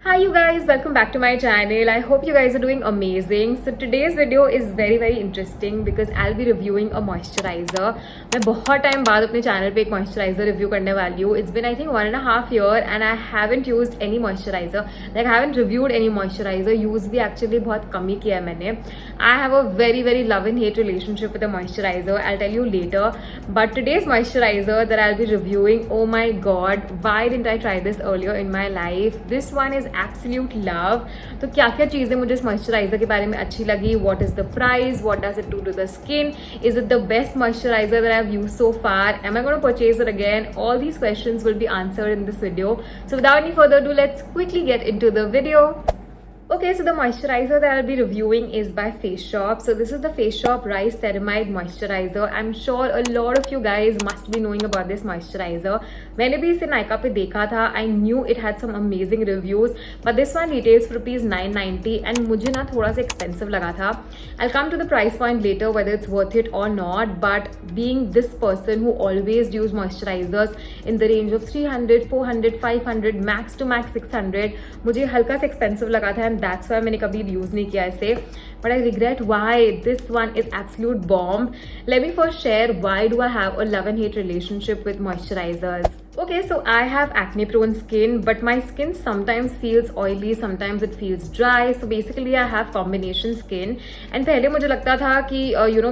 Hi you guys, welcome back to my channel. I hope you guys are doing amazing. So today's video is very interesting because I'll be reviewing a moisturizer. मैं बहुत time बाद अपने channel पे एक moisturizer review करने वाली हूँ. It's been I think 1.5 years and I haven't used any moisturizer. Like I haven't reviewed any moisturizer. Use भी actually बहुत कम ही किया है मैंने. I have a very love and hate relationship with the moisturizer. I'll tell you later. But today's moisturizer that I'll be reviewing, oh my god, why didn't I try this earlier in my life? This one is absolute love. तो क्या क्या चीज़ें मुझे इस moisturiser के बारे में अच्छी लगी, what is the price, what does it do to the skin, is it the best moisturiser that I have used so far, am I gonna purchase it again, all these questions will be answered in this video. So without any further do let's quickly get into the video. Okay, so the moisturizer that I'll be reviewing is by Face Shop. So this is the Face Shop Rice Ceramide Moisturizer. I'm sure a lot of you guys must be knowing about this moisturizer. मैंने भी इसे नायका पे देखा था. I knew it had some amazing reviews, but this one retails for ₹990 and मुझे ना थोड़ा सा expensive लगा था. I'll come to the price point later whether it's worth it or not. But being this person who always use moisturizers in the range of 300, 400, 500, max to max 600, मुझे हल्का सा expensive लगा था. That's why मैंने कभी use नहीं किया इसे. But I regret why. This one is absolute bomb. Let me first share why do I have a love and hate relationship with moisturizers. Okay, so I have acne prone skin, but my skin sometimes feels oily, sometimes it feels dry. So basically I have combination skin. And पहले मुझे लगता था कि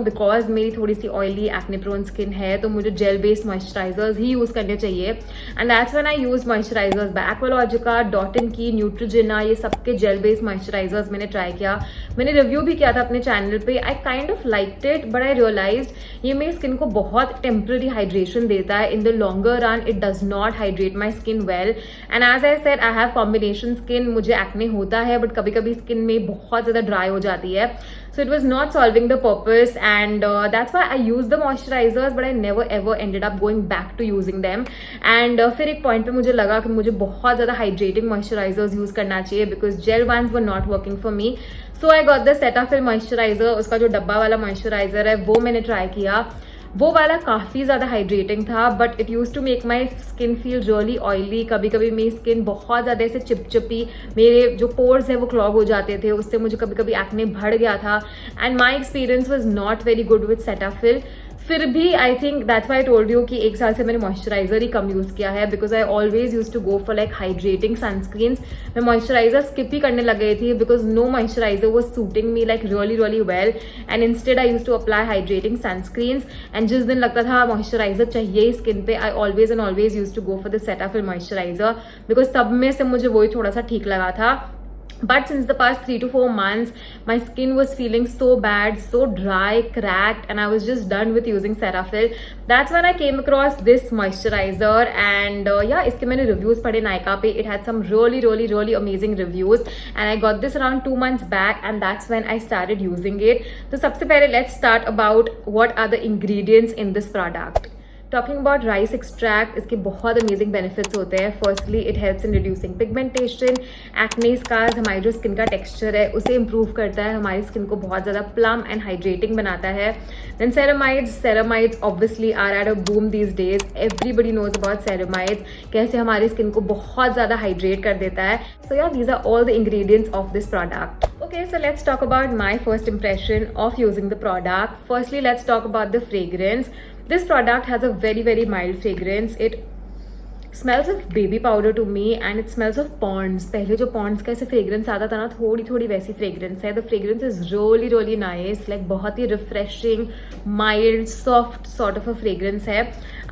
because मेरी थोड़ी सी oily acne prone skin है तो मुझे gel based moisturizers ही use करने चाहिए. And that's when I used moisturizers by Aqualogica, Dot & Key, Neutrogena, ये सबके gel based moisturizers मैंने try किया. मैंने रिव्यू भी किया था अपने चैनल पे. I kind of liked it, but I realized ये मेरी स्किन को बहुत temporary hydration देता है. In the longer run, it does not hydrate my skin well. And as I said, I have combination skin. मुझे acne होता है, but कभी कभी स्किन में बहुत ज़्यादा ड्राई हो जाती है. So it was not solving the purpose, and that's why I used the moisturizers, but I never ever ended up going back to using them. And फिर एक point पे मुझे लगा कि मुझे बहुत ज़्यादा hydrating moisturizers use करना चाहिए because gel ones were not working for me. So I got the Cetaphil moisturizer. उसका जो डब्बा वाला moisturizer है वो मैंने try किया. वो वाला काफ़ी ज़्यादा हाइड्रेटिंग था, but it use to make my skin feel really oily. कभी कभी मेरी स्किन बहुत ज़्यादा ऐसे चिपचिपी, मेरे जो पोर्स हैं वो क्लॉग हो जाते थे, उससे मुझे कभी कभी एक्ने बढ़ गया था. And my experience was not very good with Cetaphil. फिर भी I think that's why I told you कि एक साल से मैंने मॉइस्चराइजर ही कम यूज़ किया है because I always use to go for like hydrating sunscreens. मैं मॉइस्चराइजर स्किप ही करने लग गई थी because no moisturiser was suiting me like really well. And instead I use to apply hydrating sunscreens. And जिस दिन लगता था मॉइस्चराइजर चाहिए स्किन पे, I always use to go for the Cetaphil moisturiser because सब में से मुझे वही थोड़ा सा ठीक लगा था. But since the past 3 to 4 months, my skin was feeling so bad, so dry, cracked, and I was just done with using Cetaphil. That's when I came across this moisturizer, and yeah, इसके मैंने reviews पढ़े Nykaa पे. It had some really amazing reviews, and I got this around 2 months back, and that's when I started using it. तो सबसे पहले let's start about what are the ingredients in this product. Talking about rice extract, इसके बहुत amazing benefits होते हैं. Firstly it helps in reducing pigmentation, acne scars, हमारी जो skin का टेक्सचर है उसे इंप्रूव करता है, हमारी स्किन को बहुत ज़्यादा प्लम एंड हाइड्रेटिंग बनाता है. Then ceramides obviously are at a boom these days. Everybody knows about ceramides, कैसे हमारी स्किन को बहुत ज़्यादा हाइड्रेट कर देता है. So yeah these are all the ingredients of this product. Okay, so let's talk about my first impression of using the product. Firstly, let's talk about the fragrance. This product has a very mild fragrance. It smells of baby powder to me and it smells of Pond's. पहले जो Pond's का ऐसे fragrance आता था ना, थोड़ी वैसी fragrance है. The fragrance is really nice, like बहुत ही refreshing, mild, soft sort of a fragrance है.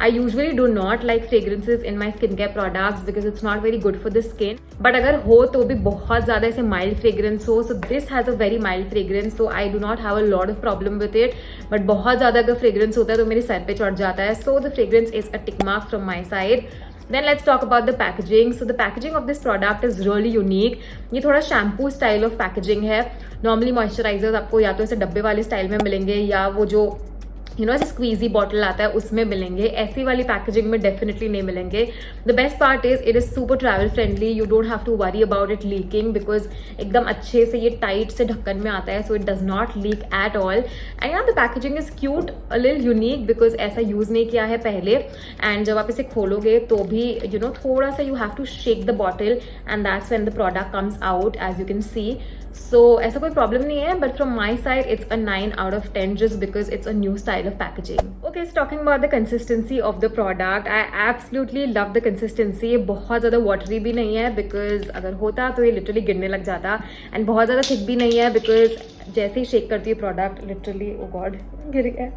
I usually do not like fragrances in my skincare products because it's not very good for the skin. But अगर हो तो भी बहुत ज़्यादा ऐसे mild fragrance हो. So this has a very mild fragrance, so I do not have a lot of problem with it. But बहुत ज़्यादा अगर fragrance होता है तो मेरे सर पे चढ़ जाता है. So the fragrance is a tick mark from my side. Then let's talk about the packaging. So the packaging of this product is really unique. ये थोड़ा शैम्पू स्टाइल ऑफ पैकेजिंग है. नॉर्मली मॉइस्चराइजर्स आपको या तो ऐसे डब्बे वाले style में मिलेंगे या वो जो ऐसे स्क्वीजी बॉटल आता है उसमें मिलेंगे, ऐसी वाली पैकेजिंग में डेफिनेटली नहीं मिलेंगे. The best part is it is super travel friendly. You don't have to worry about it leaking because एकदम अच्छे से ये टाइट से ढक्कन में आता है, so it does not leak at all. And the packaging is cute, a little unique because ऐसा यूज नहीं किया है पहले. एंड जब आप इसे खोलोगे तो भी थोड़ा सा you have to shake the bottle and that's when the product comes out as you can see. So ऐसा कोई प्रॉब्लम नहीं है, but from my side it's a 9 out of 10 just because it's a new style of packaging. Okay, so talking about the consistency of the product, I absolutely love the consistency. ये बहुत ज़्यादा watery भी नहीं है because अगर होता तो ये literally गिरने लग जाता, and बहुत ज़्यादा thick भी नहीं है because जैसे ही shake करती है product literally, oh god, गिर गया,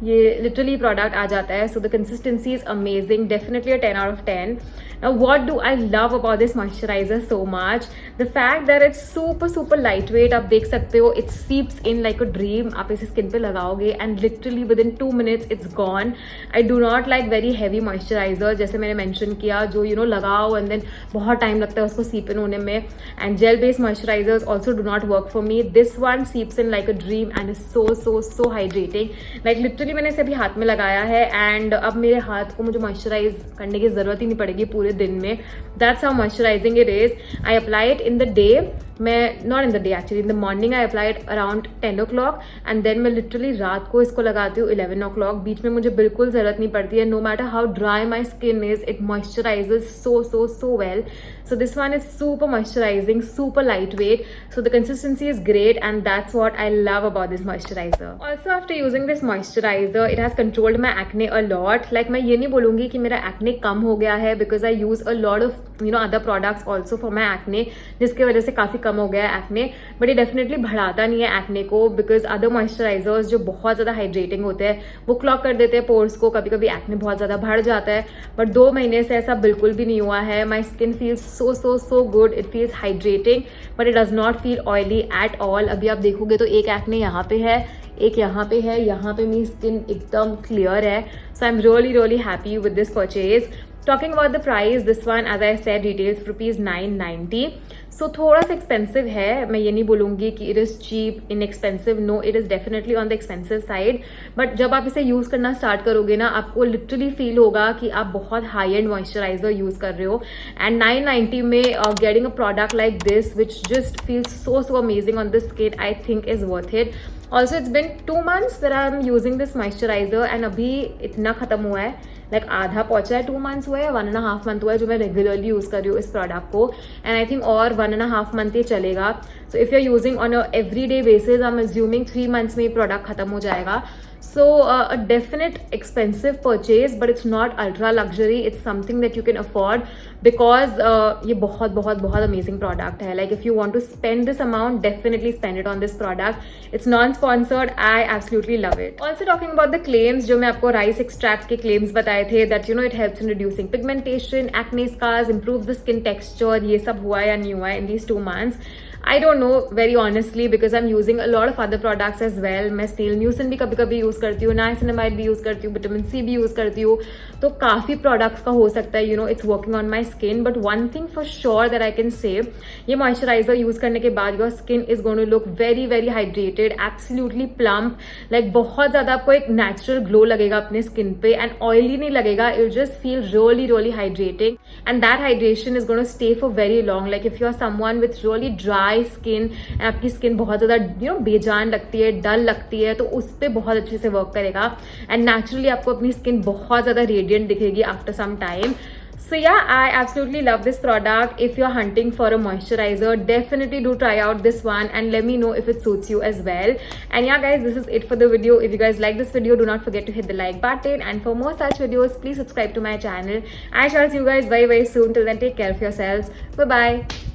ये लिटरली प्रोडक्ट आ जाता है. So the consistency is amazing, definitely a 10 out of 10. Now what do I love about this moisturizer so much? The fact that it's super lightweight. आप देख सकते हो it seeps in like a dream. आप इसे skin पे लगाओगे and literally within 2 minutes it's gone. I do not like very heavy moisturizer जैसे मैंने mention किया, जो लगाओ and then बहुत टाइम लगता है उसको seep in होने में. And gel based moisturizers also do not work for me. This one seeps in like a dream and is so hydrating. Like literally मैंने इसे अभी हाथ में लगाया है एंड अब मेरे हाथ को मुझे मॉइस्चराइज करने की जरूरत ही नहीं पड़ेगी पूरे दिन में. That's how moisturising it is. I apply it in the day, मैं not in the day actually, in the morning I apply it around 10 o'clock and then मैं लिटरली रात को इसको लगाती हूँ 11 o'clock. बीच में मुझे बिल्कुल जरूरत नहीं पड़ती है. No matter how dry my skin is, it moisturises so well. So this one is super moisturizing, super lightweight. So the consistency is great and that's what I love about this moisturizer. Also after using this moisturizer, it has controlled my acne a lot. Like मैं ये नहीं बोलूँगी कि मेरा acne कम हो गया है because I use a lot of other products also for my acne, जिसके वजह से काफ़ी कम हो गया है acne. But ये definitely बढ़ाता नहीं है acne को because other moisturizers जो बहुत ज़्यादा hydrating होते हैं वो clog कर देते हैं pores को, कभी कभी acne बहुत ज़्यादा बढ़ जाता है. But 2 महीने से ऐसा बिल्कुल भी नहीं हुआ है. My skin feels so good. It feels hydrating but it does not feel oily at all. अभी आप देखोगे तो एक acne यहाँ पे है, एक यहाँ पे है, यहाँ पे मेरी स्किन एकदम क्लियर है. So I'm really happy with this purchase. Talking about the price, this one as I said retails for ₹990. So थोड़ा सा एक्सपेंसिव है. मैं ये नहीं बोलूँगी कि it is cheap, inexpensive. No, it is definitely on the expensive side. But जब आप इसे यूज़ करना स्टार्ट करोगे ना, आपको लिटरली फील होगा कि आप बहुत हाई एंड मॉइस्चराइजर यूज़ कर रहे हो. एंड 990 में getting a product like this which just feels so amazing on the skin, I think is worth it. Also it's been 2 months that I am using this moisturiser and अभी इतना खत्म हुआ है, like आधा पहुंचा है. 2 months हुआ है, 1.5 month हुआ है जो मैं रेगुलरली यूज कर रही हूँ इस प्रोडक्ट को. एंड आई थिंक और 1.5 month ये चलेगा. So if you are using on a everyday basis, I am assuming 3 months में ये प्रोडक्ट खत्म हो जाएगा. So a definite expensive purchase, but it's not ultra luxury. It's something that you can afford because ये बहुत amazing product है. Like if you want to spend this amount, definitely spend it on this product. It's non-sponsored. I absolutely love it. Also talking about the claims, जो मैं आपको rice extract के claims बताए थे that it helps in reducing pigmentation, acne scars, improves the skin texture. ये सब हुआ या नहीं हुआ है in these 2 months. I don't know very honestly because I'm using a lot of other products as well. मैं स्टील म्यूसिन भी कभी कभी यूज़ करती हूँ, नाइसिनामाइड भी यूज़ करती हूँ, विटामिन सी भी यूज़ करती हूँ. तो काफ़ी प्रोडक्ट्स का हो सकता है it's working on my skin. But one thing for sure that I can say, ये मॉइस्चराइजर यूज़ करने के बाद your skin is going to look very hydrated, absolutely plump. Like बहुत ज़्यादा आपको एक नेचुरल ग्लो लगेगा अपने स्किन पे एंड ऑयली नहीं लगेगा. It just feel really hydrating and that hydration is going to stay for very long. Like if you are someone with really dry skin, आपकी स्किन बहुत ज्यादा बेजान लगती है, डल लगती है, तो उस पर बहुत अच्छे से वर्क करेगा एंड नेचुरली आपको अपनी स्किन बहुत ज्यादा रेडियंट दिखेगी after some time. So yeah, I absolutely love this product. If you're hunting for a moisturizer, definitely do try out this one and let me know if it suits you as well. And yeah guys, this is it for the video. If you guys like this video, do not forget to hit the like button, and for more such videos, please subscribe to my channel. I shall see you guys very soon. Till then, take care of yourselves. Bye bye.